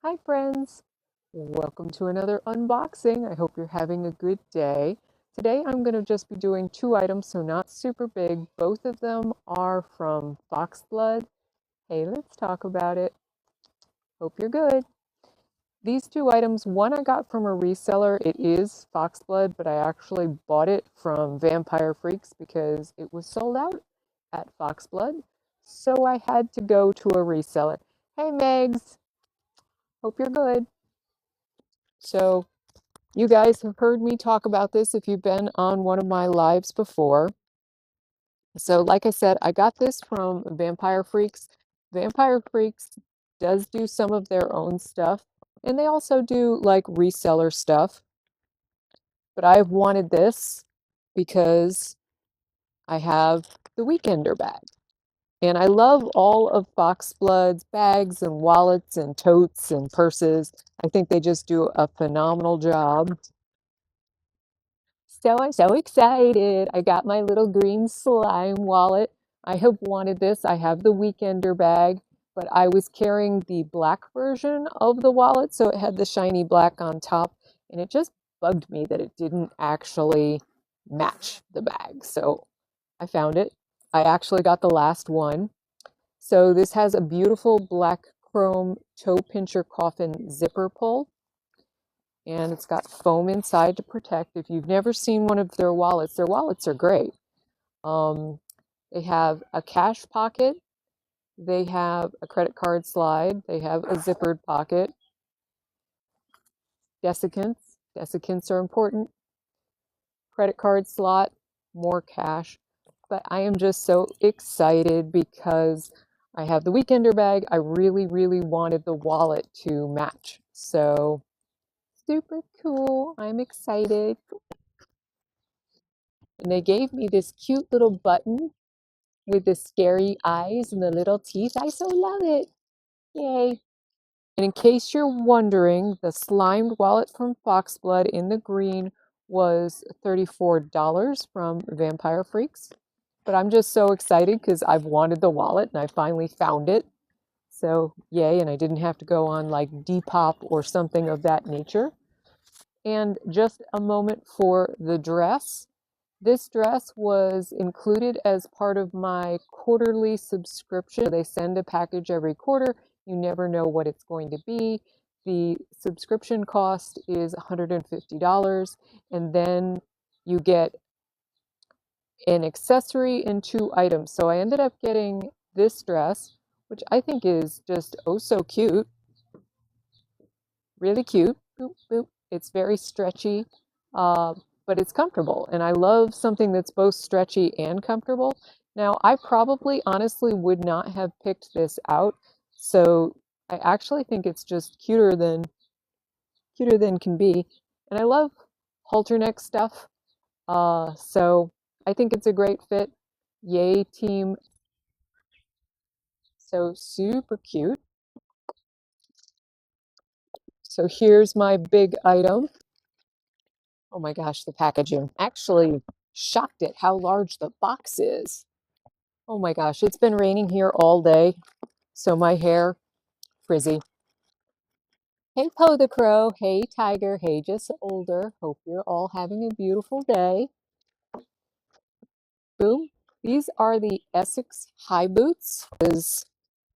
Hi friends, welcome to another unboxing. I hope you're having a good day. Today I'm going to just be doing two items, so not super big. Both of them are from Foxblood. Hey, let's talk about it. Hope you're good. These two items, one I got from a reseller. It is Foxblood, but I actually bought it from Vampire Freaks because it was sold out at Foxblood. So I had to go to a reseller. Hey Megs, hope you're good. So you guys have heard me talk about this if you've been on one of my lives before. So like I said, I got this from Vampire Freaks. Vampire Freaks does do some of their own stuff, and they also do like reseller stuff. But I've wanted this because I have the Weekender bag. And I love all of Foxblood's bags and wallets and totes and purses. I think they just do a phenomenal job. So I'm so excited. I got my little green slime wallet. I have wanted this. I have the Weekender bag, but I was carrying the black version of the wallet, so it had the shiny black on top, and it just bugged me that it didn't actually match the bag. So I found it. I actually got the last one. So this has a beautiful black chrome toe pincher coffin zipper pull, and it's got foam inside to protect. If you've never seen one of their wallets are great. Um, they have a cash pocket, they have a credit card slide, they have a zippered pocket, desiccants. Desiccants are important. Credit card slot, more cash. But I am just so excited because I have the Weekender bag. I really, really wanted the wallet to match. So super cool. I'm excited. And they gave me this cute little button with the scary eyes and the little teeth. I so love it. Yay. And in case you're wondering, the slimed wallet from Foxblood in the green was $34 from Vampire Freaks. But I'm just so excited because I've wanted the wallet and I finally found it. So yay, and I didn't have to go on like Depop or something of that nature. And just a moment for the dress. This dress was included as part of my quarterly subscription. They send a package every quarter. You never know what it's going to be. The subscription cost is $150, and then you get an accessory and two items. So I ended up getting this dress, which I think is just oh so cute. Really cute. Boop, boop. It's very stretchy, uh, but it's comfortable. And I love something that's both stretchy and comfortable. Now, I probably honestly would not have picked this out. So I actually think it's just cuter than can be. And I love halter neck stuff. So I think it's a great fit. Yay, team. So super cute. So here's my big item. Oh my gosh, the packaging. Actually shocked at how large the box is. Oh my gosh, it's been raining here all day, so my hair frizzy. Hey Poe the Crow, hey Tiger, hey Just Older. Hope you're all having a beautiful day. Boom. These are the Essex high boots.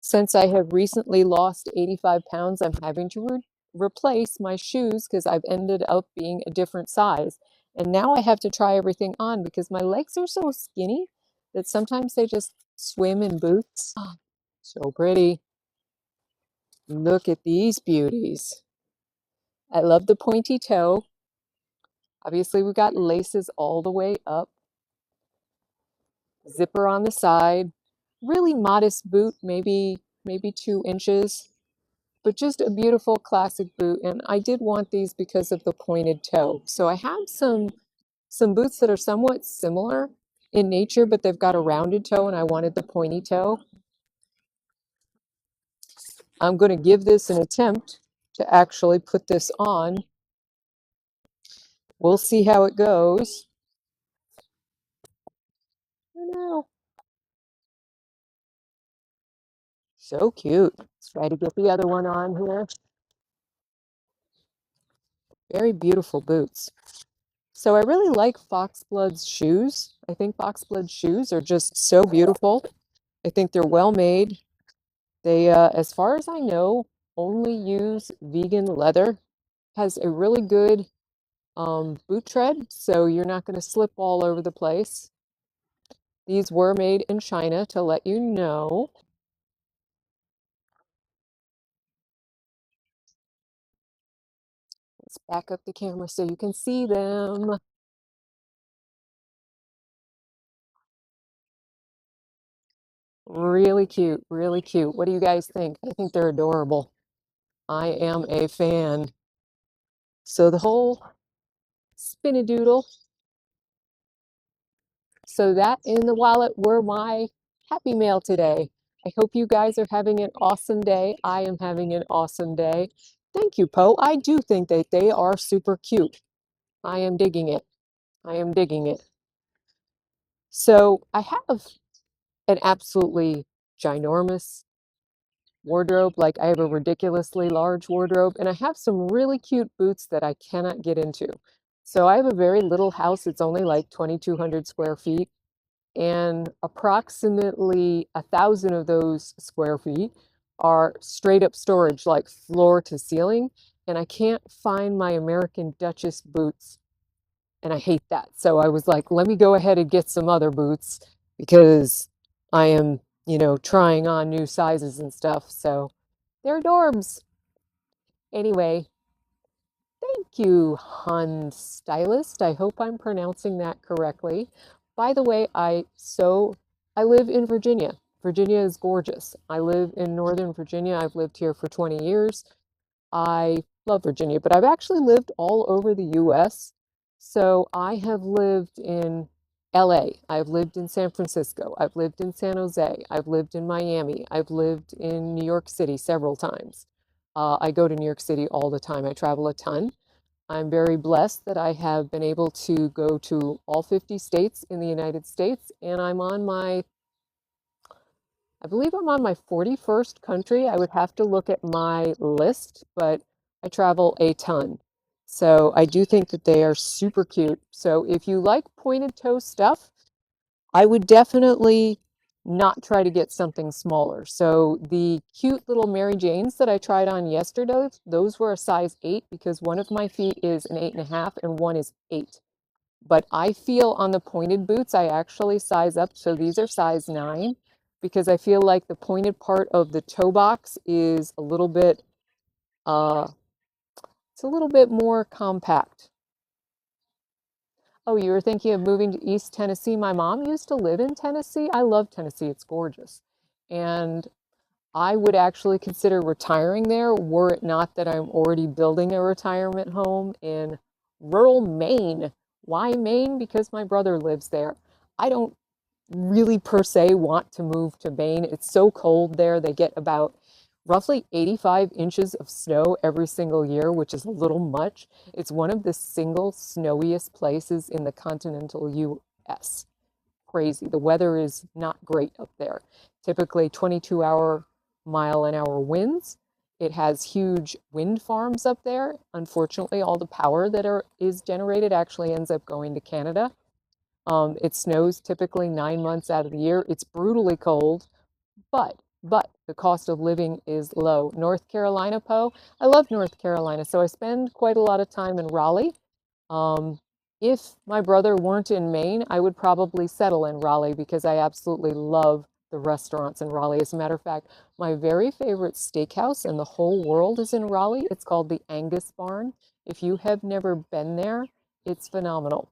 Since I have recently lost 85 pounds, I'm having to replace my shoes because I've ended up being a different size. And now I have to try everything on because my legs are so skinny that sometimes they just swim in boots. So pretty. Look at these beauties. I love the pointy toe. Obviously, we've got laces all the way up, zipper on the side. Really modest boot, maybe 2 inches. But just a beautiful classic boot. And I did want these because of the pointed toe. So I have some boots that are somewhat similar in nature, but they've got a rounded toe, and I wanted the pointy toe. I'm going to give this an attempt to actually put this on. We'll see how it goes. I know. So cute. Let's try to get the other one on here. Very beautiful boots. So I really like Foxblood's shoes. I think Foxblood shoes are just so beautiful. I think they're well made. They, as far as I know, only use vegan leather. Has a really good boot tread, so you're not going to slip all over the place. These were made in China, to let you know. Let's back up the camera so you can see them. Really cute, really cute. What do you guys think? I think they're adorable. I am a fan. So the whole spinadoodle. So that in the wallet were my Happy Mail today. I hope you guys are having an awesome day. I am having an awesome day. Thank you, Poe. I do think that they are super cute. I am digging it. I am digging it. So I have an absolutely ginormous wardrobe. Like I have a ridiculously large wardrobe, and I have some really cute boots that I cannot get into. So I have a very little house. It's only like 2,200 square feet, and approximately 1,000 of those square feet are straight up storage, like floor to ceiling. And I can't find my American Duchess boots, and I hate that. So I was like, let me go ahead and get some other boots because I am, trying on new sizes and stuff. So they're adorbs. Anyway, thank you, Hun Stylist. I hope I'm pronouncing that correctly. By the way, I live in Virginia. Virginia is gorgeous. I live in Northern Virginia. I've lived here for 20 years. I love Virginia, but I've actually lived all over the US. So I have lived in LA. I've lived in San Francisco. I've lived in San Jose. I've lived in Miami. I've lived in New York City several times. I go to New York City all the time. I travel a ton. I'm very blessed that I have been able to go to all 50 states in the United States, and I believe I'm on my 41st country. I would have to look at my list, but I travel a ton. So I do think that they are super cute. So if you like pointed toe stuff, I would definitely not try to get something smaller. So the cute little Mary Janes that I tried on yesterday, those were a size 8 because one of my feet is an 8.5 and one is 8. But I feel on the pointed boots, I actually size up. So these are size 9 because I feel like the pointed part of the toe box is a little bit, uh, it's a little bit more compact. Oh, you were thinking of moving to East Tennessee? My mom used to live in Tennessee. I love Tennessee. It's gorgeous. And I would actually consider retiring there were it not that I'm already building a retirement home in rural Maine. Why Maine? Because my brother lives there. I don't really per se want to move to Maine. It's so cold there. They get about roughly 85 inches of snow every single year, which is a little much. It's one of the single snowiest places in the continental US. Crazy. The weather is not great up there. Typically 22-hour mile-an-hour winds. It has huge wind farms up there. Unfortunately, all the power that is generated actually ends up going to Canada. It snows typically 9 months out of the year. It's brutally cold, but the cost of living is low. North Carolina, Poe. I love North Carolina, so I spend quite a lot of time in Raleigh. Um, if my brother weren't in Maine, I would probably settle in Raleigh because I absolutely love the restaurants in Raleigh. As a matter of fact, my very favorite steakhouse in the whole world is in Raleigh. It's called the Angus Barn. If you have never been there, it's phenomenal.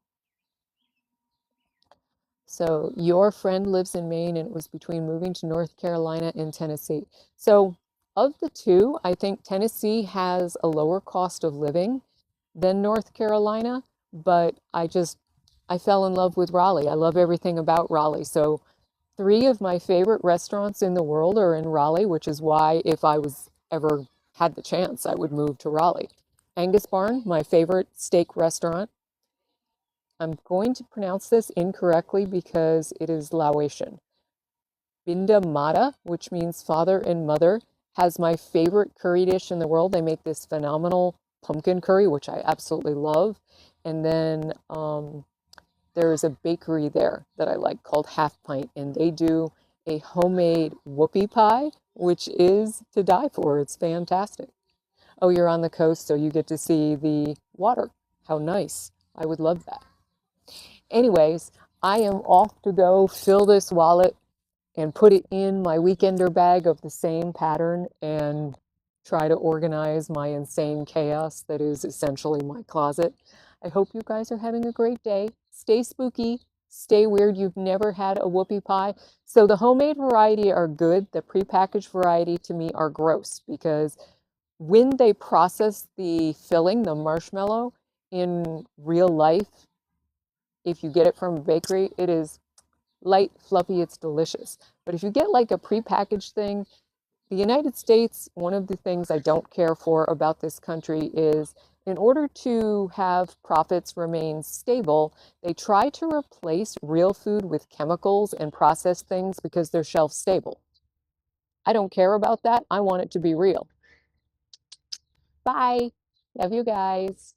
So your friend lives in Maine, and it was between moving to North Carolina and Tennessee. So of the two, I think Tennessee has a lower cost of living than North Carolina, but I fell in love with Raleigh. I love everything about Raleigh. So three of my favorite restaurants in the world are in Raleigh, which is why if I was ever had the chance, I would move to Raleigh. Angus Barn, my favorite steak restaurant. I'm going to pronounce this incorrectly because it is Laotian. Binda Mata, which means father and mother, has my favorite curry dish in the world. They make this phenomenal pumpkin curry, which I absolutely love. And then there is a bakery there that I like called Half Pint, and they do a homemade whoopie pie, which is to die for. It's fantastic. Oh, you're on the coast, so you get to see the water. How nice. I would love that. Anyways, I am off to go fill this wallet and put it in my weekender bag of the same pattern and try to organize my insane chaos that is essentially my closet. I hope you guys are having a great day. Stay spooky, stay weird. You've never had a whoopie pie. So the homemade variety are good. The prepackaged variety to me are gross because when they process the filling, the marshmallow, in real life, if you get it from a bakery, it is light, fluffy, it's delicious. But if you get like a prepackaged thing, the United States, one of the things I don't care for about this country is in order to have profits remain stable, they try to replace real food with chemicals and processed things because they're shelf stable. I don't care about that. I want it to be real. Bye. Love you guys.